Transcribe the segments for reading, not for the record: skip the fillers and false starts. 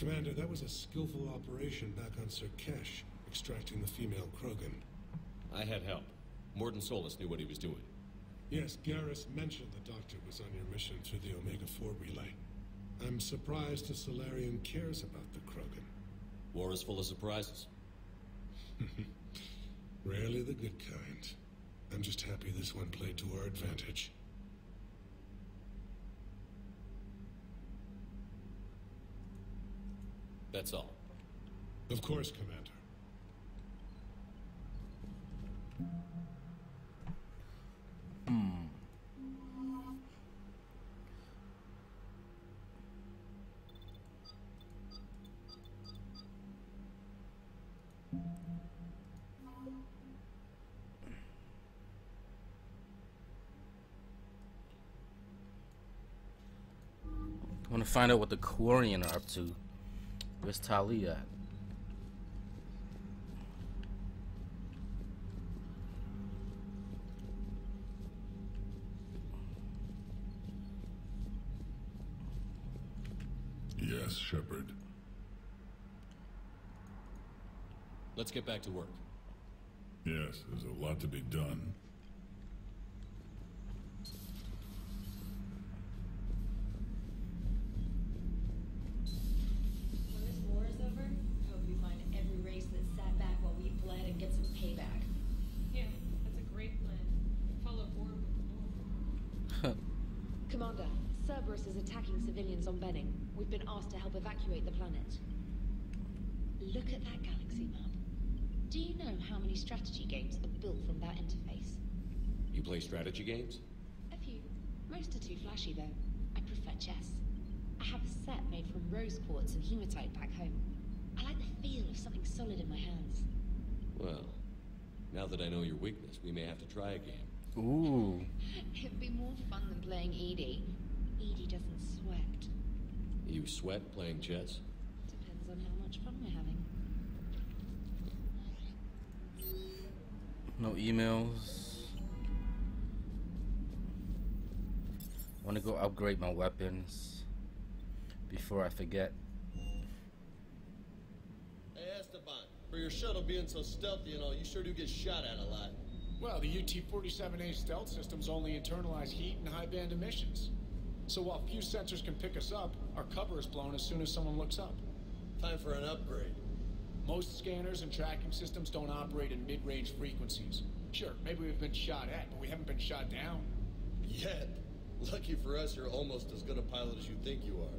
Commander, that was a skillful operation back on Surkesh, extracting the female Krogan. I had help. Morton Solus knew what he was doing. Yes, Garrus mentioned the Doctor was on your mission through the Omega-4 relay. I'm surprised a Solarian cares about the Krogan. War is full of surprises. Rarely the good kind. I'm just happy this one played to our advantage. That's all. Of course, Commander. I want to find out what the Quarian are up to. Where's Tali at? Yes, Shepard. Let's get back to work. Yes, there's a lot to be done. When this war is over, I hope you find every race that sat back while we bled and get some payback. Yeah, that's a great plan. Follow Orb with the Commander, Cerberus is attacking civilians on Benning. We've been asked to help evacuate the planet. Look at that galaxy map. Do you know how many strategy games are built from that interface? You play strategy games? A few. Most are too flashy, though. I prefer chess. I have a set made from rose quartz and hematite back home. I like the feel of something solid in my hands. Well, now that I know your weakness, we may have to try a game. Ooh. It'd be more fun than playing Edie. Edie doesn't sweat. You sweat playing chess? Depends on how much fun we're having. No emails. I want to go upgrade my weapons before I forget. Hey Esteban, for your shuttle being so stealthy and all, you sure do get shot at a lot. Well, the UT-47A stealth systems only internalize heat and high-band emissions. So while few sensors can pick us up, our cover is blown as soon as someone looks up. Time for an upgrade. Most scanners and tracking systems don't operate in mid-range frequencies. Sure, maybe we've been shot at, but we haven't been shot down. Yet. Lucky for us, you're almost as good a pilot as you think you are.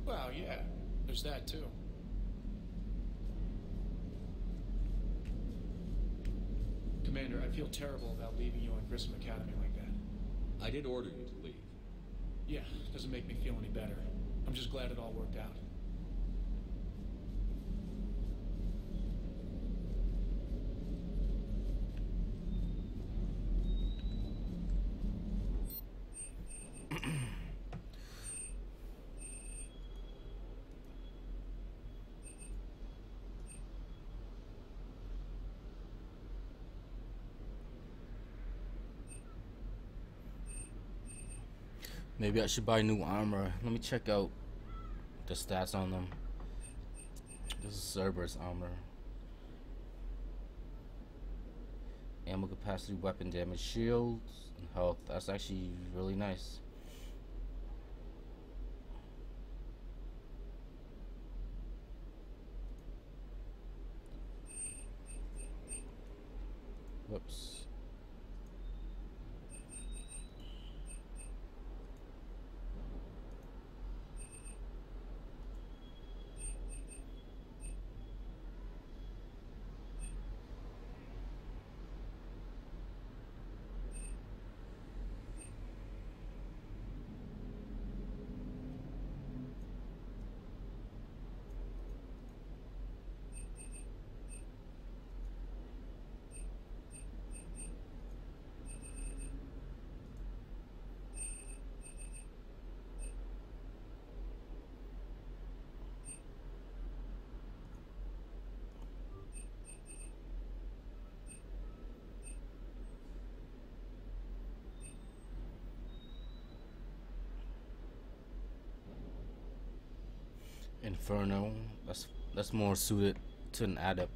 Well, yeah, there's that too. Commander, I feel terrible about leaving you on Grissom Academy like that. I did order you to leave. Yeah, doesn't make me feel any better. I'm just glad it all worked out. Maybe I should buy new armor. Let me check out the stats on them. This is Cerberus armor. Ammo capacity, weapon damage, shields, and health. That's actually really nice. Whoops. Inferno. That's more suited to an adept.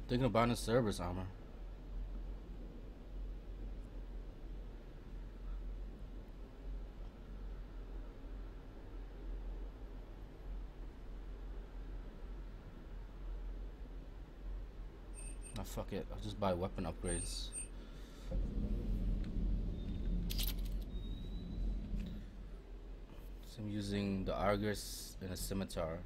Thinking about the Cerberus armor. Nah, fuck it. I'll just buy weapon upgrades. So I'm using the Argus and a Scimitar.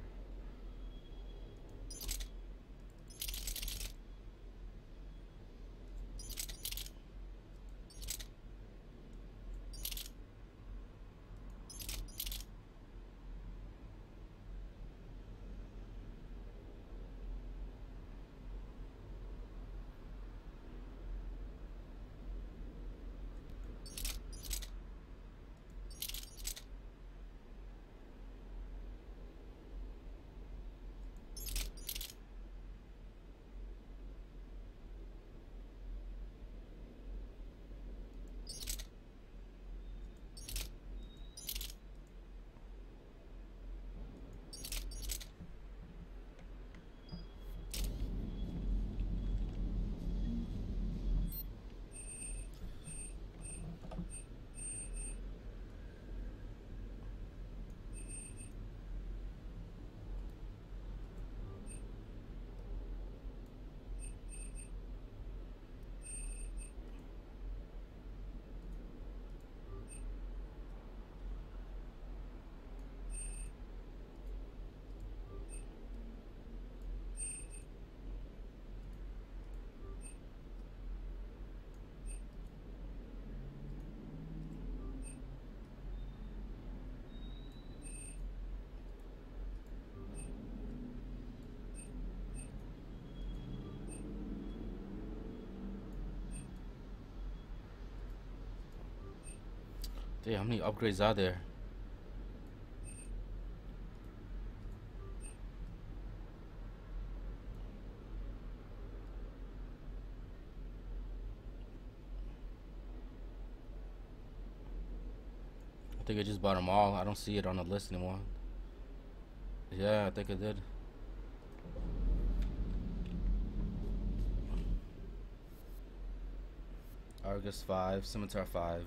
Damn, how many upgrades are there? I think I just bought them all. I don't see it on the list anymore. Yeah, I think I did. Argus 5, Scimitar 5.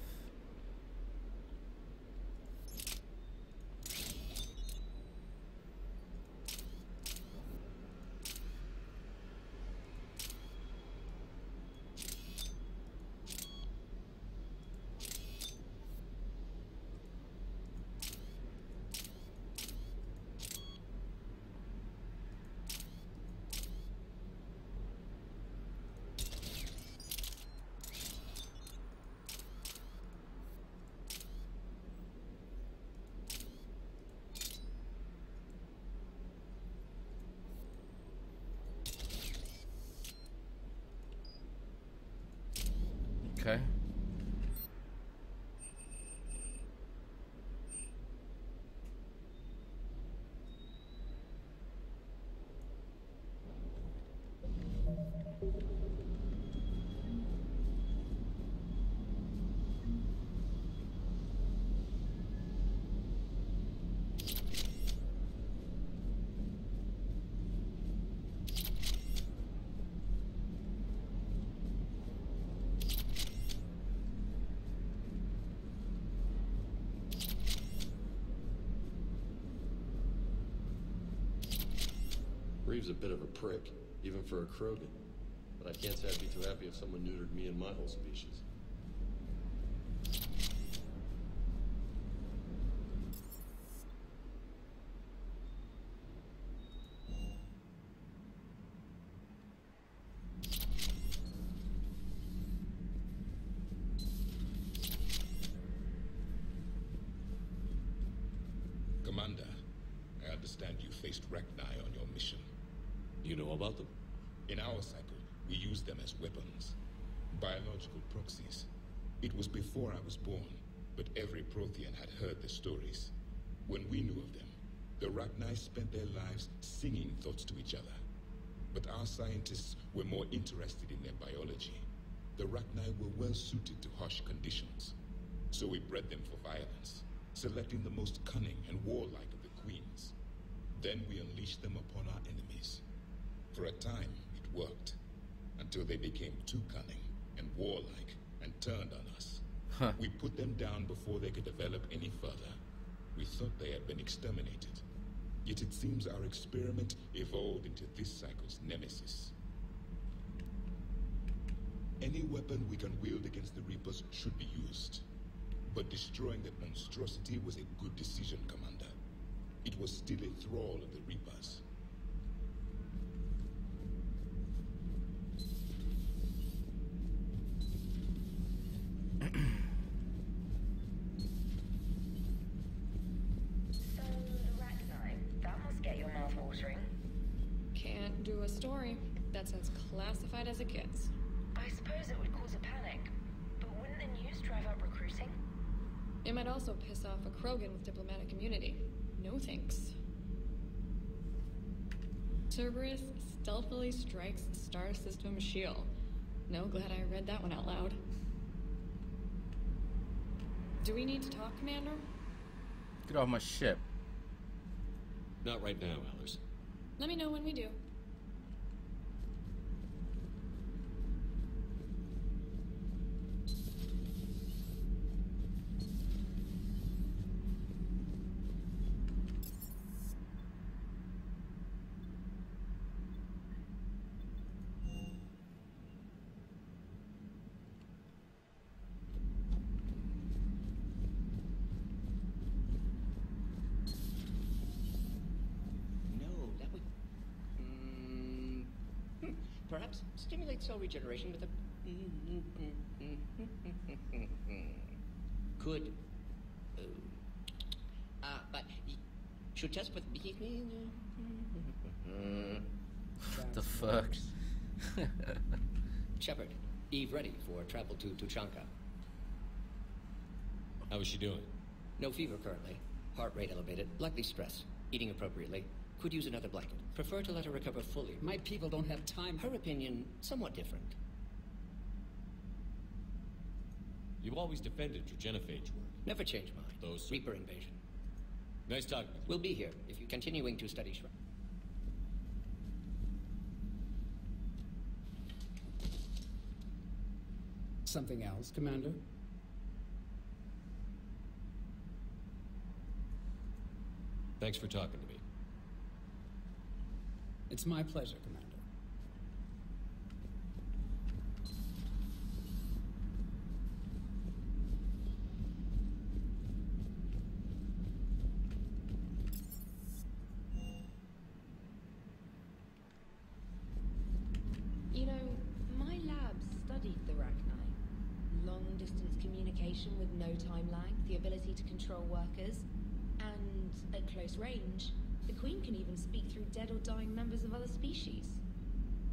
Reeve's a bit of a prick, even for a Krogan. But I can't say I'd be too happy if someone neutered me and my whole species. Commander, I understand you faced Rachni on your mission. You know about them? In our cycle, we used them as weapons. Biological proxies. It was before I was born, but every Prothean had heard the stories. When we knew of them, the Rachni spent their lives singing thoughts to each other. But our scientists were more interested in their biology. The Rachni were well suited to harsh conditions. So we bred them for violence, selecting the most cunning and warlike of the queens. Then we unleashed them upon our enemies. For a time, it worked, until they became too cunning and warlike and turned on us. We put them down before they could develop any further. We thought they had been exterminated. Yet it seems our experiment evolved into this cycle's nemesis. Any weapon we can wield against the Reapers should be used. But destroying that monstrosity was a good decision, Commander. It was still a thrall of the Reapers. So, Rachni, that must get your mouth watering. Can't do a story. That's as classified as it gets. I suppose it would cause a panic, but wouldn't the news drive up recruiting? It might also piss off a Krogan with diplomatic immunity. No thanks. Cerberus stealthily strikes the star system shield. No, glad I read that one out loud. Do we need to talk, Commander? Get off my ship. Not right now, Alice. Let me know when we do. Perhaps stimulate cell regeneration with a... Could. But should test with... What the fuck? Shepard, Eve ready for travel to Tuchanka. How is she doing? No fever currently. Heart rate elevated, likely stress. Eating appropriately. Could use another blanket. Prefer to let her recover fully. My people don't have time. Her opinion, somewhat different. You've always defended your genophage work. Never change mind. Those Reaper invasion. Nice talking. We'll be here if you're continuing to study Shrek. Something else, Commander? Thanks for talking to me. It's my pleasure, Commander. You know, my lab studied the Rachni. Long-distance communication with no time lag, the ability to control workers, and at close range, the Queen can even speak through dead or dying members of other species.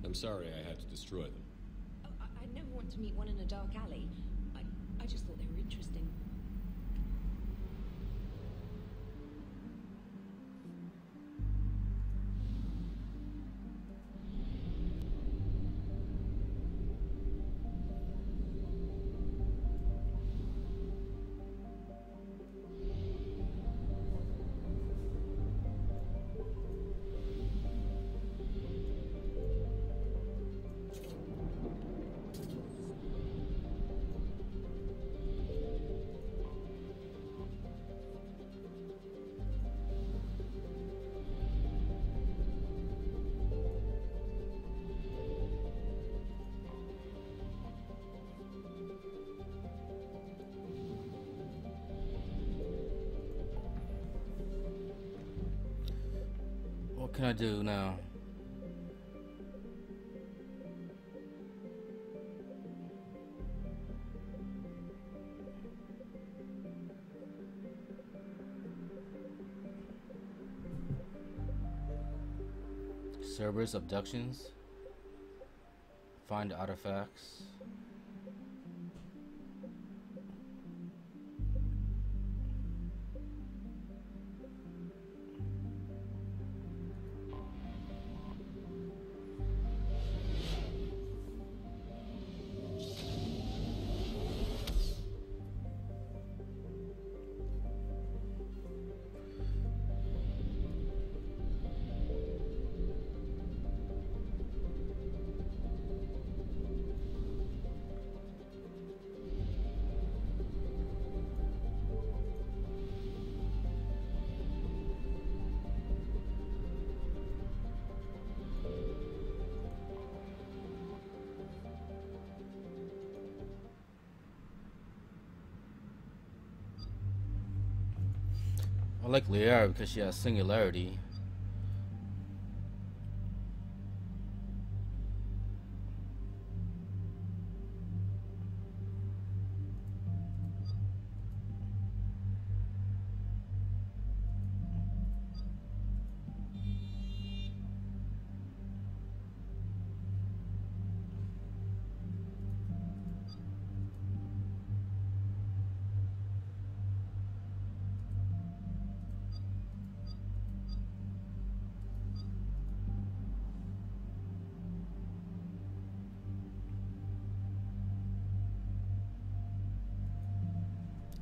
I'm sorry I had to destroy them. Oh, I'd never want to meet one in a dark alley. I just thought they were interesting. can I do now? Cerberus abductions. Find artifacts. I like Liara because she has singularity.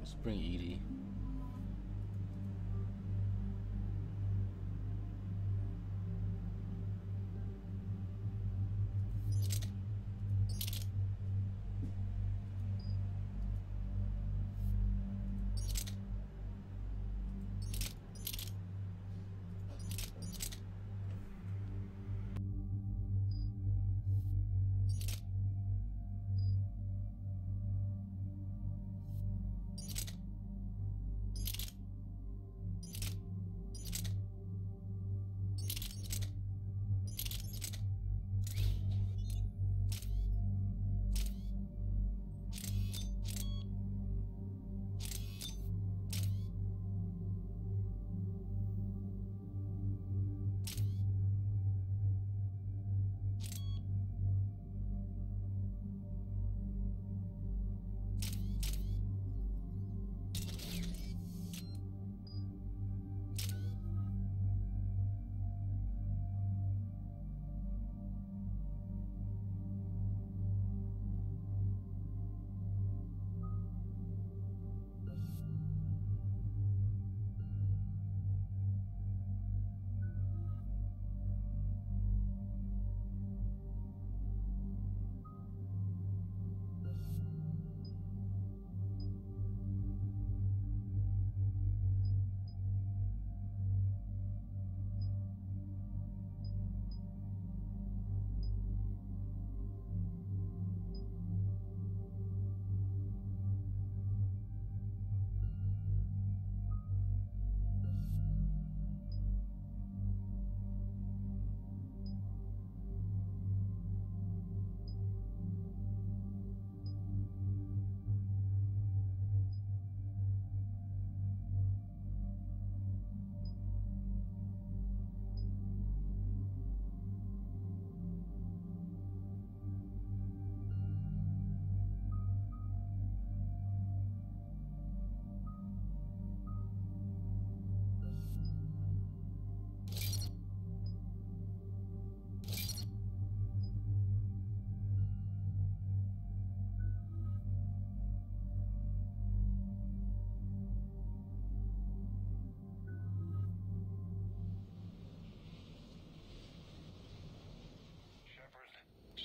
Let's bring Edie.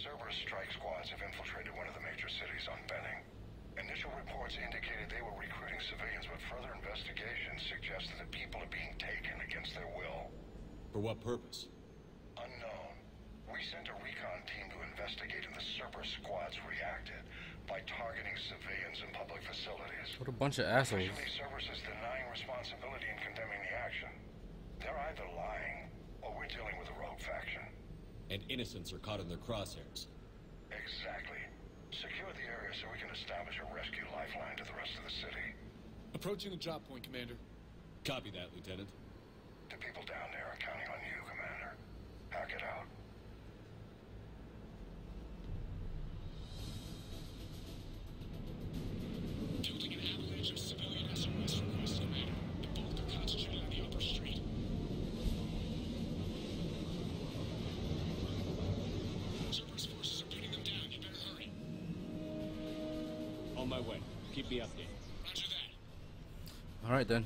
Cerberus strike squads have infiltrated one of the major cities on Benning. Initial reports indicated they were recruiting civilians, but further investigations suggested that people are being taken against their will. For what purpose? Unknown. We sent a recon team to investigate, and the Cerberus squads reacted by targeting civilians in public facilities. What a bunch of assholes. Officially, Cerberus is denying responsibility and condemning the action. They're either lying, or we're dealing and innocents are caught in their crosshairs. Exactly. Secure the area so we can establish a rescue lifeline to the rest of the city. Approaching the drop point, Commander. Copy that, Lieutenant. The people down there are counting on you, Commander. Hack it out. Building an avalanche of civilian SOS requests, Commander. The bulk are concentrated on the upper street. Cerberus forces are pinning them down. You better hurry. On my way. Keep me updated. Roger that. All right then.